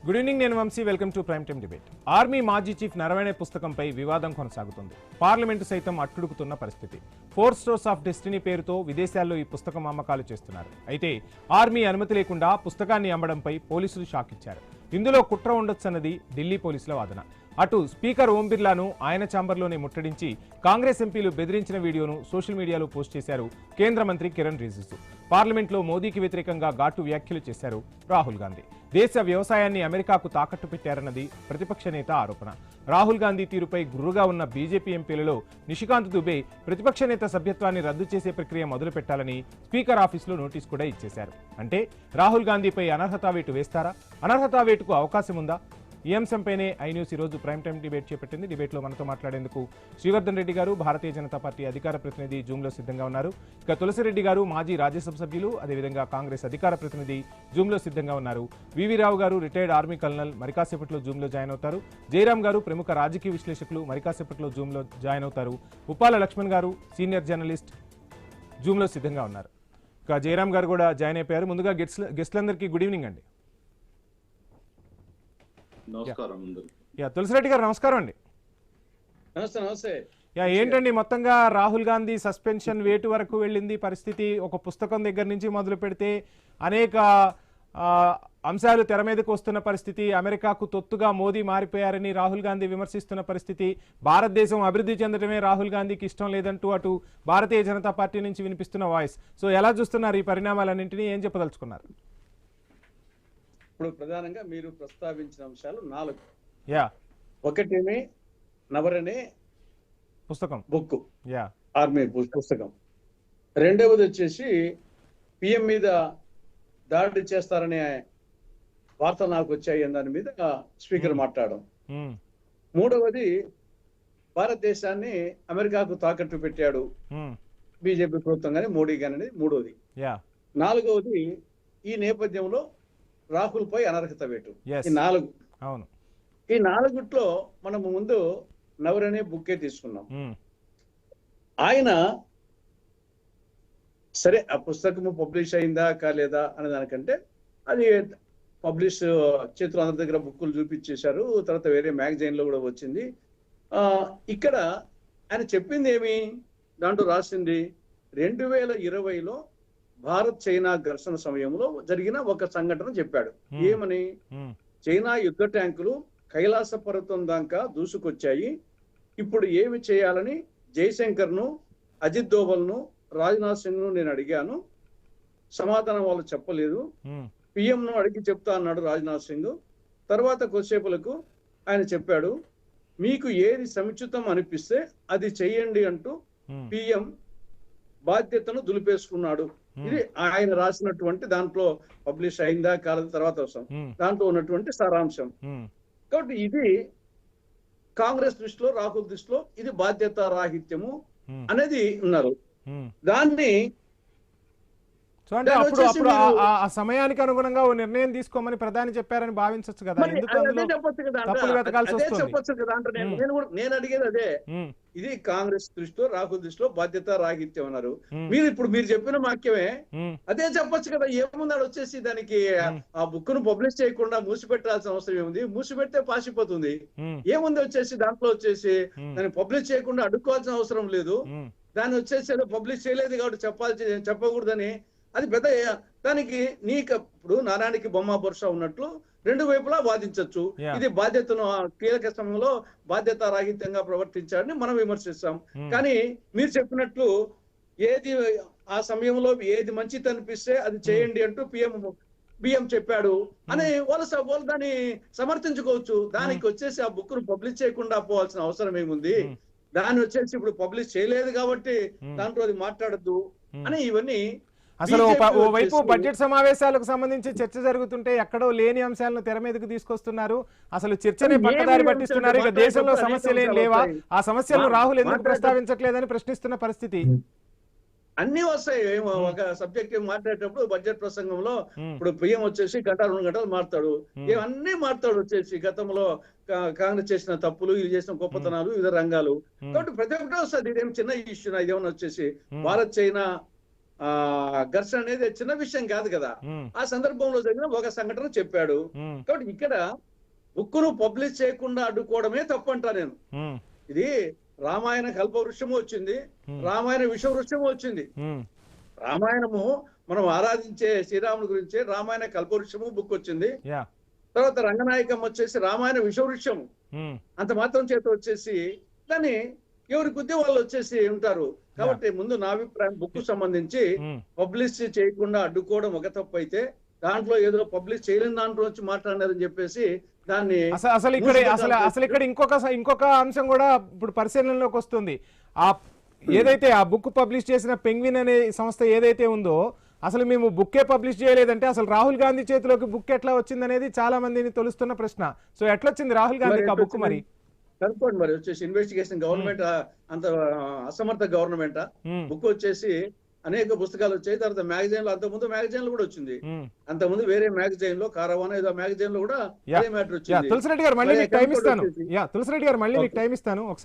Good evening, నేను Vamsi. Welcome to prime time debate. Army మాజీ chief Naravane పుస్తకంపై వివాదం కొనసాగుతుంది. పార్లమెంటు సైతం అట్టుడుకుతున్న పరిస్థితి. 4 స్టోర్స్ ఆఫ్ డెస్టినీ పేరుతో విదేశాల్లో ఈ పుస్తకం అమ్మకాలు చేస్తున్నారు. అయితే ఆర్మీ అనుమతి లేకుండా పుస్తకాన్ని అమ్మడంపై పోలీసులు షాక్ ఇచ్చారు. ఇందులో కుట్ర ఉండొచ్చన్నది ఢిల్లీ పోలీసుల వాదన. అటు స్పీకర్ ఓం బిర్లాను ఆయన ఛాంబర్లోనే ముట్టడించి కాంగ్రెస్ ఎంపీలు బెదిరించిన వీడియోను సోషల్ మీడియాలో పోస్ట్ చేశారు కేంద్ర మంత్రి కిరణ్ రిజిజు. పార్లమెంట్లో మోదీకి వ్యతిరేకంగా ఘాటు వ్యాఖ్యలు చేశారు రాహుల్ గాంధీ. దేశ వ్యవసాయాన్ని అమెరికాకు తాకట్టు పెట్టారన్నది ప్రతిపక్ష నేత ఆరోపణ. రాహుల్ గాంధీ తీరుపై గుర్రుగా ఉన్న బీజేపీ ఎంపీలలో నిషికాంత్ దుబే ప్రతిపక్ష నేత సభ్యత్వాన్ని రద్దు చేసే ప్రక్రియ మొదలుపెట్టాలని స్పీకర్ ఆఫీసులో నోటీస్ కూడా ఇచ్చేశారు. అంటే రాహుల్ గాంధీపై అనర్హతా వేటు వేస్తారా? అనర్హతా వేటుకు అవకాశం ఉందా? ఈ అంశంపైనే ఐ న్యూస్ ఈరోజు ప్రైమ్ టైం డిబేట్ చేపట్టింది. డిబేట్లో మనతో మాట్లాడేందుకు శ్రీవర్ధన్ రెడ్డి గారు, భారతీయ జనతా పార్టీ అధికార ప్రతినిధి, జూమ్లో సిద్ధంగా ఉన్నారు. ఇక తులసిరెడ్డి గారు, మాజీ రాజ్యసభ సభ్యులు, అదేవిధంగా కాంగ్రెస్ అధికార ప్రతినిధి, జూమ్లో సిద్ధంగా ఉన్నారు. వివి రావు గారు, రిటైర్డ్ ఆర్మీ కల్నల్, మరికాసేపట్లో జూమ్లో జాయిన్ అవుతారు. జయరాం గారు, ప్రముఖ రాజకీయ విశ్లేషకులు, మరికాసేపట్లో జూమ్లో జాయిన్ అవుతారు. ఉప్పాల లక్ష్మణ్ గారు, సీనియర్ జర్నలిస్ట్, జూమ్లో సిద్ధంగా ఉన్నారు. ఇక జయరాం గారు కూడా జాయిన్ అయిపోయారు. ముందుగా గెస్ట్లందరికీ గుడ్ ఈవినింగ్ అండి. తులసిరెడ్డి గారు నమస్కారం అండి. నమస్తే. ఏంటండి మొత్తంగా రాహుల్ గాంధీ సస్పెన్షన్ వేటు వరకు వెళ్ళింది పరిస్థితి. ఒక పుస్తకం దగ్గర నుంచి మొదలు పెడితే అనేక అంశాలు తెర మీదకు వస్తున్న పరిస్థితి. అమెరికాకు తొత్తుగా మోదీ మారిపోయారని రాహుల్ గాంధీ విమర్శిస్తున్న పరిస్థితి. భారతదేశం అభివృద్ధి చెందడమే రాహుల్ గాంధీకి ఇష్టం లేదంటూ అటు భారతీయ జనతా పార్టీ నుంచి వినిపిస్తున్న వాయిస్. సో ఎలా చూస్తున్నారు ఈ పరిణామాలన్నింటినీ? ఏం చెప్పదలుచుకున్నారు? ఇప్పుడు ప్రధానంగా మీరు ప్రస్తావించిన అంశాలు 4. ఒకటేమి నవరనే పుస్తకం, బుక్, ఆర్మీ పుస్తకం. రెండవది వచ్చేసి పిఎం మీద దాడి చేస్తారనే వార్తలు నాకు వచ్చాయి దాని మీద స్పీకర్ మాట్లాడడం. మూడవది భారతదేశాన్ని అమెరికాకు తాకట్టు పెట్టాడు బీజేపీ ప్రభుత్వం కానీ మోడీ కానీ మూడవది. నాలుగవది ఈ నేపథ్యంలో రాహుల్ పై అనర్హత వేటు. ఈ 4. ఈ 4లో మనము ముందు నవరనే బుక్కే తీసుకున్నాం. ఆయన సరే ఆ పుస్తకము పబ్లిష్ అయిందా కాలేదా అనే దానికంటే అది పబ్లిష్ చేతులు అందరి దగ్గర బుక్కులు చూపించేశారు. తర్వాత వేరే మ్యాగజైన్ లో కూడా వచ్చింది. ఇక్కడ ఆయన చెప్పింది ఏమి, దాంట్లో రాసింది 2020లో భారత్ చైనా ఘర్షణ సమయంలో జరిగిన ఒక సంఘటన చెప్పాడు. ఏమని? చైనా యుద్ధ ట్యాంకులు కైలాస పర్వతం దాకా దూసుకొచ్చాయి. ఇప్పుడు ఏమి చేయాలని జైశంకర్ ను, అజిత్ దోవల్ ను, రాజ్నాథ్ సింగ్ ను నేను అడిగాను. సమాధానం వాళ్ళు చెప్పలేదు. పిఎం ను అడిగి చెప్తా అన్నాడు రాజ్నాథ్ సింగ్. తర్వాత కొద్దిసేపులకు ఆయన చెప్పాడు, మీకు ఏది సముచితం అనిపిస్తే అది చెయ్యండి అంటూ పిఎం బాధ్యతను దులిపేసుకున్నాడు. ఇది ఆయన రాసినటువంటి, దాంట్లో పబ్లిష్ అయిందా కాలేదు తర్వాత అవసరం, దాంట్లో ఉన్నటువంటి సారాంశం. కాబట్టి ఇది కాంగ్రెస్ దృష్టిలో, రాహుల్ దృష్టిలో ఇది బాధ్యత రాహిత్యము అనేది ఉన్నారు. దాన్ని ఆ సమయానికి అనుగుణంగా ఓ నిర్ణయం తీసుకోమని ప్రధాని చెప్పారని భావించవచ్చు కదా. చెప్పొచ్చు కదా అంటే నేను అడిగేది అదే. ఇది కాంగ్రెస్ దృష్టిలో, రాహుల్ దృష్టిలో బాధ్యత రాహిత్యం అన్నారు. మీరు చెప్పిన వాక్యమే అదే చెప్పొచ్చు కదా. ఏముంది వచ్చేసి దానికి ఆ బుక్ ను పబ్లిష్ చేయకుండా మూసిపెట్టాల్సిన అవసరం ఏముంది? మూసిపెడితే పాసిపోతుంది. ఏముంది వచ్చేసి దాంట్లో వచ్చేసి దాన్ని పబ్లిష్ చేయకుండా అడ్డుకోవాల్సిన అవసరం లేదు. దాన్ని వచ్చేసి పబ్లిష్ చేయలేదు కాబట్టి చెప్పకూడదని అది పెద్ద దానికి నీకు ఇప్పుడు నారాయణకి బొమ్మ బొరుస ఉన్నట్లు రెండు వైపులా వాదించవచ్చు. ఇది బాధ్యతను కీలక సమయంలో బాధ్యత రాహిత్యంగా ప్రవర్తించాడని మనం విమర్శిస్తాం. కానీ మీరు చెప్పినట్లు ఏది ఆ సమయంలో ఏది మంచిది అనిపిస్తే అది చేయండి అంటూ పిఎం చెప్పాడు అని వాళ్ళు దాన్ని సమర్థించుకోవచ్చు. దానికి వచ్చేసి ఆ బుక్ ను పబ్లిష్ చేయకుండా పోవాల్సిన అవసరం ఏముంది? దాన్ని వచ్చేసి ఇప్పుడు పబ్లిష్ చేయలేదు కాబట్టి దాంట్లో అది మాట్లాడద్దు అని ఇవన్నీ. అసలు ఓవైపు బడ్జెట్ సమావేశాలకు సంబంధించి చర్చ జరుగుతుంటే ఎక్కడో లేని అంశాలను తెర మీదకు తీసుకొస్తున్నారు. అసలు చర్చనే పక్కదారి పట్టిస్తున్నారు. ఇక దేశంలో సమస్యలు ఏం లేవా? ఆ సమస్యలను రాహుల్ ఎందుకు ప్రస్తావించట్లేదని ప్రశ్నిస్తున్న పరిస్థితి. అన్ని వస్తాయి. ఒక సబ్జెక్ట్ మాట్లాడేటప్పుడు బడ్జెట్ ప్రసంగంలో ఇప్పుడు పిఎం వచ్చేసి 2 గంటలు మాట్లాడు, ఇవన్నీ మాట్లాడు వచ్చేసి గతంలో కాంగ్రెస్ చేసిన తప్పులు, ఇది చేసిన గొప్పతనాలు, వివిధ రంగాలు. కాబట్టి ప్రతి ఒక్కటి వస్తుంది. ఇదేం చిన్న ఇష్యూ ఇదేమన్నా వచ్చేసి భారత్ చైనా ఘర్షణ అనేది చిన్న విషయం కాదు కదా. ఉమ్, ఆ సందర్భంలో జరిగిన ఒక సంఘటన చెప్పాడు. ఉమ్, కాబట్టి ఇక్కడ బుక్కును పబ్లిష్ చేయకుండా అడ్డుకోవడమే తప్పు అంటా నేను. ఉమ్, ఇది రామాయణ కల్పవృక్షము వచ్చింది, రామాయణ విషవృక్షము వచ్చింది. ఉమ్, రామాయణము మనం ఆరాధించే శ్రీరాముని గురించి రామాయణ కల్పవృక్షము బుక్ వచ్చింది. యా, తర్వాత రంగనాయకం వచ్చేసి రామాయణ విషవృక్షము. ఉమ్, అంత మాత్రం చేత వచ్చేసి దాన్ని ఎవరి కొద్ది వాళ్ళు వచ్చేసి ఉంటారు. కాబట్టి ముందు నా అభిప్రాయం బుక్ సంబంధించి ఉమ్. పబ్లిష్ చేయకుండా అడ్డుకోవడం ఒక తప్పు అయితే, దాంట్లో ఏదో పబ్లిష్ చేయలేని దాంట్లో వచ్చి మాట్లాడినారని చెప్పేసి దాన్ని అసలు ఇక్కడ అసలు ఇక్కడ ఇంకొక అంశం కూడా ఇప్పుడు పరిశీలనలోకి వస్తుంది. ఆ ఏదైతే ఆ బుక్ పబ్లిష్ చేసిన పెంగ్విన్ అనే సంస్థ ఏదైతే ఉందో, అసలు మేము బుక్కే పబ్లిష్ చేయలేదంటే అసలు రాహుల్ గాంధీ చేతిలోకి బుక్ ఎట్లా వచ్చింది అనేది చాలా మందిని తొలుస్తున్న ప్రశ్న. సో ఎట్లా వచ్చింది రాహుల్ గాంధీకి ఆ బుక్ మరి? కనుక్కోండి మరి. వచ్చేసి ఇన్వెస్టిగేషన్ గవర్నమెంట్ అంత అసమర్థ గవర్నమెంట్. ఉమ్, బుక్ వచ్చేసి అనేక పుస్తకాలు వచ్చాయి. తర్వాత మ్యాగజైన్ లో అంతకుముందు మ్యాగజైన్ లో కూడా వచ్చింది. ఉమ్. అంతకుముందు వేరే మ్యాగజైన్ లో కారవాన్ ఏదో మ్యాగజైన్ లో కూడా అదే మ్యాటర్ వచ్చింది. తులసిరెడ్డి గారు మళ్ళీ మరి మీకు టైం అకౌంట్ ఇస్తాను. వచ్చేసి- తులసిరెడ్డి గారు మళ్ళీ మీకు టైం ఇస్తాను ఒకసారి.